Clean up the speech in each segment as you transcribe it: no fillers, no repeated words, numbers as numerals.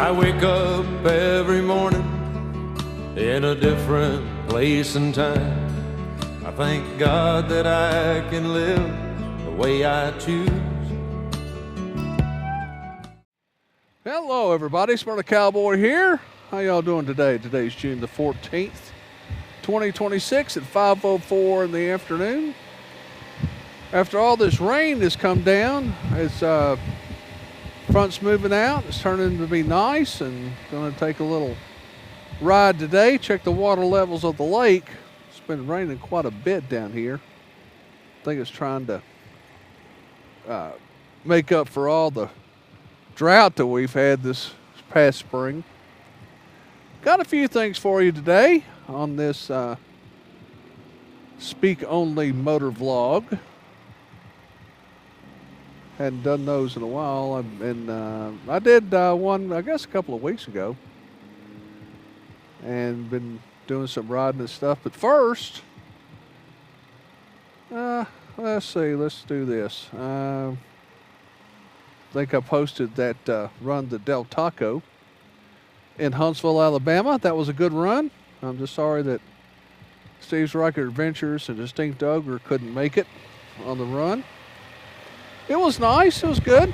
I wake up every morning in a different place and time. I thank God that I can live the way I choose. Hello everybody, Smyrna Cowboy here. How y'all doing today? Today's June the 14th, 2026 at 5:04 in the afternoon. After all this rain has come down, it's front's moving out. It's turning to be nice and going to take a little ride today. Check the water levels of the lake. It's been raining quite a bit down here. I think it's trying to make up for all the drought that we've had this past spring. Got a few things for you today on this speak only motor vlog. Hadn't done those in a while, and I did one, I guess, a couple of weeks ago, and been doing some riding and stuff. But first, let's see, let's do this. I think I posted that run to Del Taco in Huntsville, Alabama. That was a good run. I'm just sorry that Steve's Rocket Adventures and Distinct Ogre couldn't make it on the run. It was nice. It was good.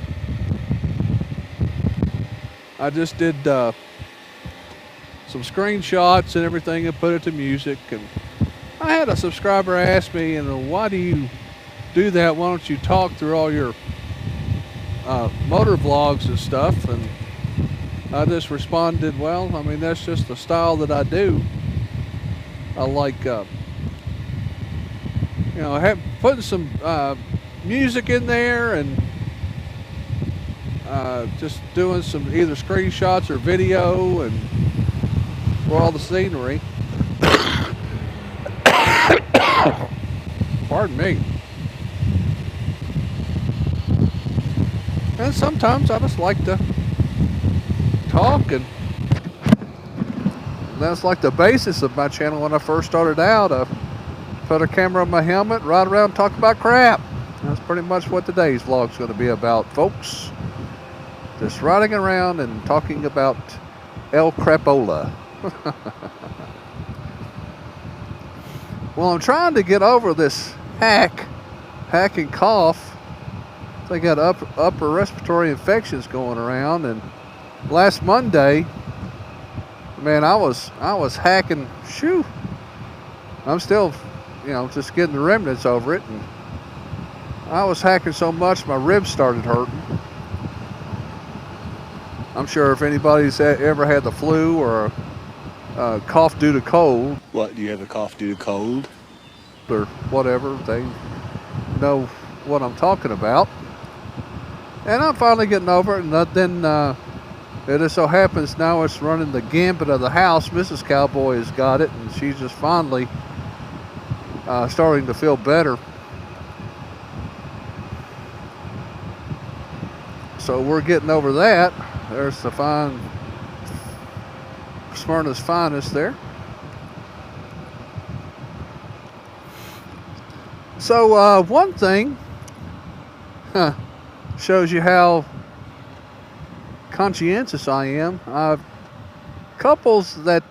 I just did some screenshots and everything and put it to music. And I had a subscriber ask me, why do you do that? Why don't you talk through all your motor vlogs and stuff? And I just responded, well, I mean, that's just the style that I do. I like, putting some music in there and just doing some either screenshots or video and for all the scenery. Pardon me. And sometimes I just like to talk, and that's like the basis of my channel. When I first started out, I put a camera on my helmet, ride around, talk about crap. That's pretty much what today's vlog's going to be about, folks. Just riding around and talking about El Crapola. Well, I'm trying to get over this hacking cough. I got upper respiratory infections going around, and last Monday, man, I was hacking. Shoo! I'm still, just getting the remnants over it, and I was hacking so much my ribs started hurting. I'm sure if anybody's ever had the flu or a cough due to cold. What, do you have a cough due to cold? Or whatever, they know what I'm talking about. And I'm finally getting over it, and then it just so happens now it's running the gambit of the house. Mrs. Cowboy has got it, and she's just finally starting to feel better. So we're getting over that. There's the fine Smyrna's finest there. So one thing shows you how conscientious I am. Couples that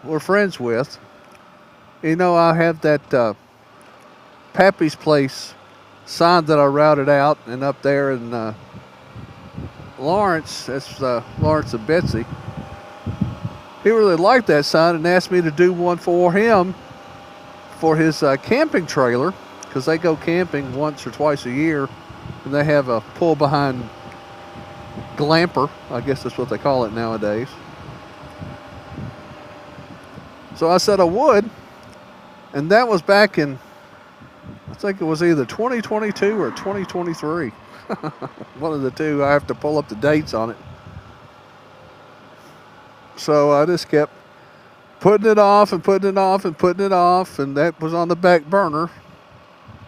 we're friends with, I have that Pappy's Place sign that I routed out, and up there in Lawrence, that's Lawrence and Betsy. He really liked that sign and asked me to do one for him for his camping trailer, because they go camping once or twice a year, and they have a pull behind glamper, I guess that's what they call it nowadays. So I said I would, and that was back in, I think it was either 2022 or 2023. One of the two. I have to pull up the dates on it. So I just kept putting it off and putting it off and putting it off, and that was on the back burner.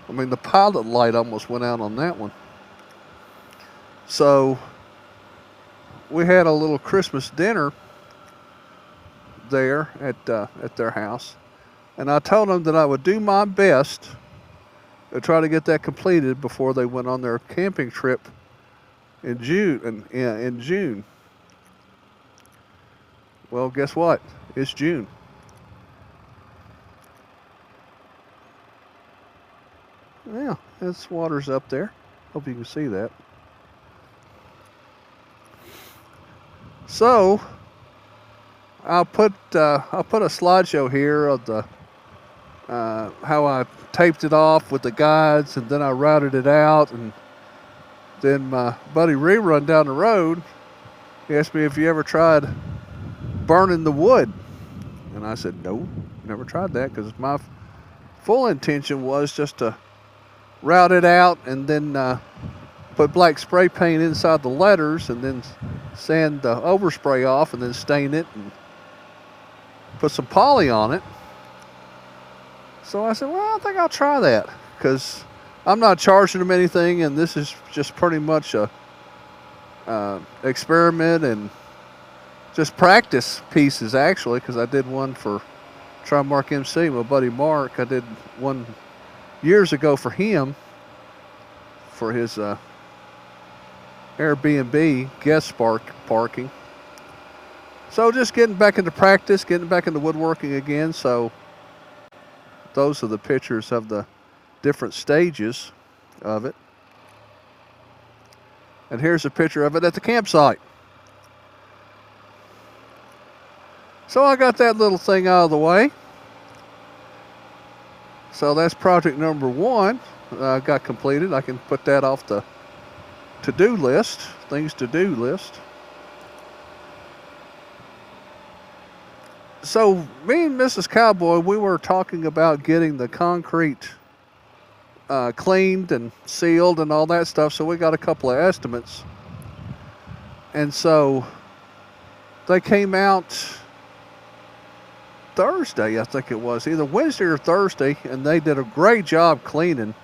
I mean, the pilot light almost went out on that one. So we had a little Christmas dinner there at their house, and I told them that I would do my best to try to get that completed before they went on their camping trip in June. Well, guess what? It's June. Yeah, this water's up there. Hope you can see that. So I'll put a slideshow here of the how I taped it off with the guides, and then I routed it out, and then my buddy Rerun down the road, he asked me if you ever tried burning the wood, and I said no, never tried that, because my full intention was just to route it out and then put black spray paint inside the letters and then sand the overspray off and then stain it and put some poly on it. So I said, well, I think I'll try that, because I'm not charging them anything, and this is just pretty much a experiment and just practice pieces, actually, because I did one for Trimark MC, my buddy Mark. I did one years ago for him for his Airbnb guest parking. So just getting back into practice, getting back into woodworking again. So those are the pictures of the different stages of it. And here's a picture of it at the campsite. So I got that little thing out of the way. So that's project number 1 got completed. I can put that off the to-do list, things to do list. So me and Mrs. Cowboy, we were talking about getting the concrete cleaned and sealed and all that stuff. So we got a couple of estimates. And so they came out Thursday, I think it was, either Wednesday or Thursday, and they did a great job cleaning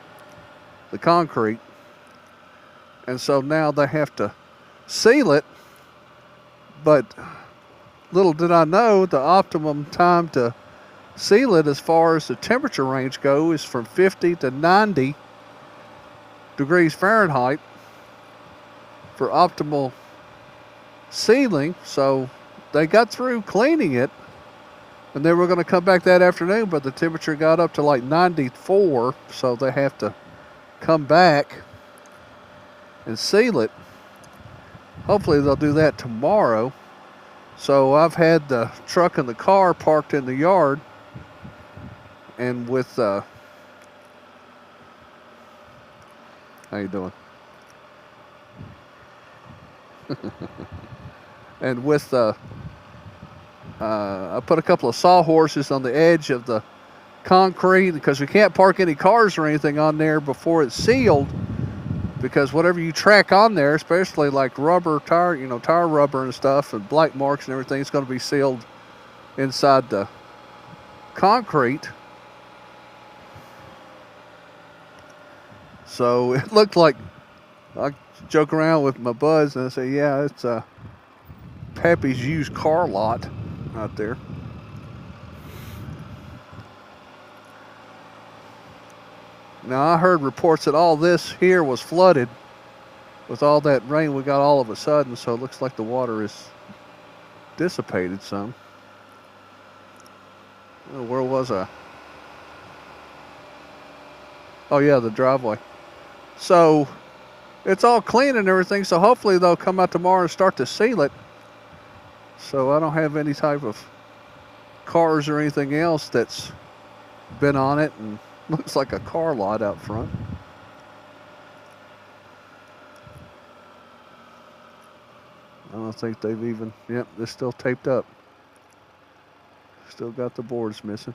the concrete. And so now they have to seal it, but little did I know the optimum time to seal it as far as the temperature range goes is from 50 to 90 degrees Fahrenheit for optimal sealing. So they got through cleaning it, and they were going to come back that afternoon, but the temperature got up to like 94, so they have to come back and seal it. Hopefully they'll do that tomorrow. So I've had the truck and the car parked in the yard, and with how you doing? And with I put a couple of sawhorses on the edge of the concrete, because we can't park any cars or anything on there before it's sealed, because whatever you track on there, especially like rubber tire, tire rubber and stuff, and black marks and everything, it's going to be sealed inside the concrete. So it looked like, I joke around with my buds and I say, yeah, it's Pappy's used car lot out there. Now, I heard reports that all this here was flooded with all that rain we got all of a sudden, so it looks like the water is dissipated some. Oh, where was I? Oh, yeah, the driveway. So it's all clean and everything, so hopefully they'll come out tomorrow and start to seal it, so I don't have any type of cars or anything else that's been on it, and looks like a car lot out front. I don't think they've even, yep, they're still taped up. Still got the boards missing.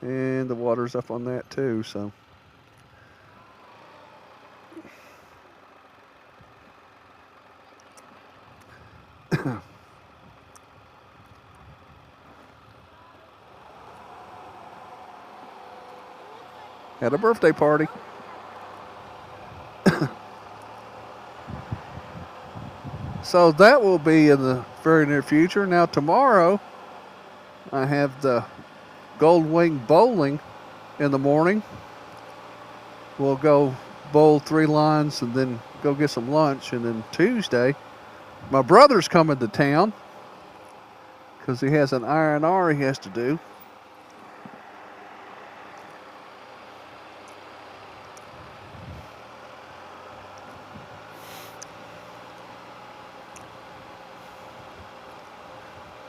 And the water's up on that too, so. Had a birthday party. So that will be in the very near future. Now tomorrow, I have the Gold Wing bowling in the morning. We'll go bowl 3 lines and then go get some lunch. And then Tuesday, My brother's coming to town because he has an R&R he has to do.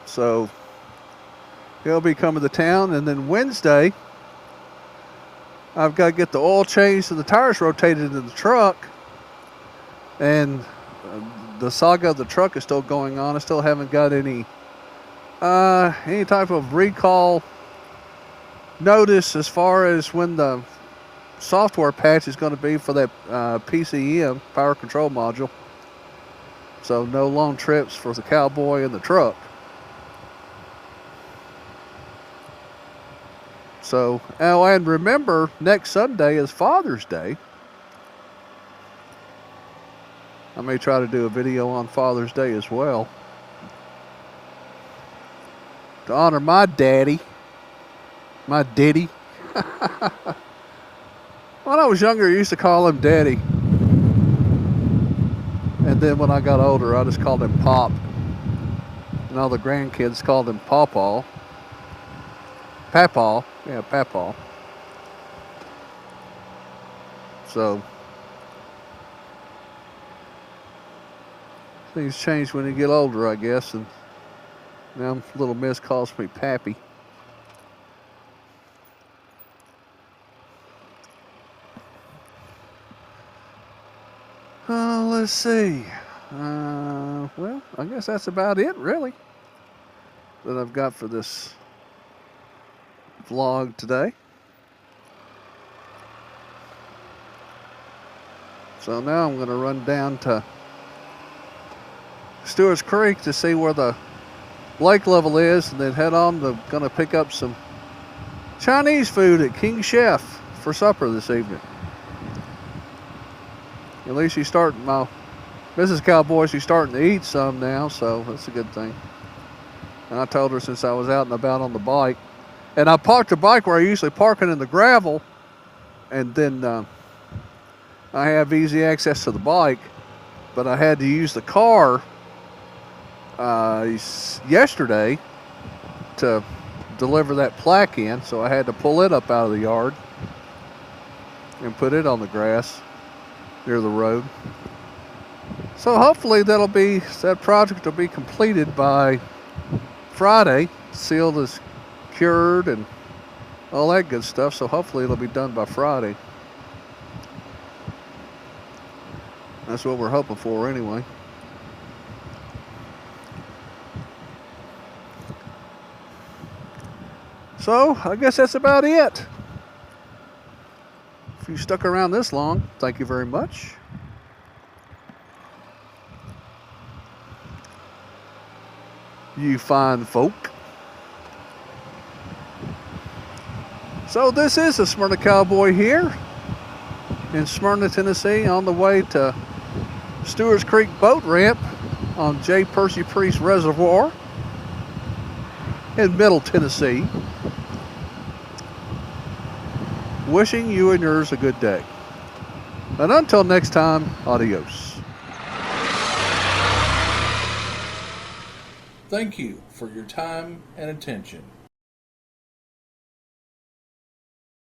So he'll be coming to town, and then Wednesday I've got to get the oil changed and the tires rotated in the truck, and the saga of the truck is still going on. I still haven't got any type of recall notice as far as when the software patch is going to be for that PCM, power control module. So no long trips for the Cowboy and the truck. So, oh, and remember, next Sunday is Father's Day. I may try to do a video on Father's Day as well, to honor my daddy, my diddy. When I was younger, I used to call him Daddy. And then when I got older, I just called him Pop. And all the grandkids called him Pawpaw. Papaw. Yeah, Papaw. So, things change when you get older, I guess. And now little Miss calls me Pappy. Let's see. Well, I guess that's about it, really, that I've got for this vlog today. So now I'm going to run down to Stewart's Creek to see where the lake level is, and then head on to going to pick up some Chinese food at King Chef for supper this evening. At least she's starting, my Mrs. Cowboy, she's starting to eat some now, so that's a good thing. And I told her since I was out and about on the bike, and I parked the bike where I usually park it in the gravel, and then I have easy access to the bike, but I had to use the car yesterday to deliver that plaque in, so I had to pull it up out of the yard and put it on the grass near the road. So hopefully that project will be completed by Friday. Sealed is cured and all that good stuff, so hopefully it'll be done by Friday. That's what we're hoping for anyway. So I guess that's about it. If you stuck around this long, thank you very much. You fine folk. So this is the Smyrna Cowboy here in Smyrna, Tennessee, on the way to Stewart's Creek Boat Ramp on J. Percy Priest Reservoir in Middle Tennessee. Wishing you and yours a good day. And until next time, adios. Thank you for your time and attention.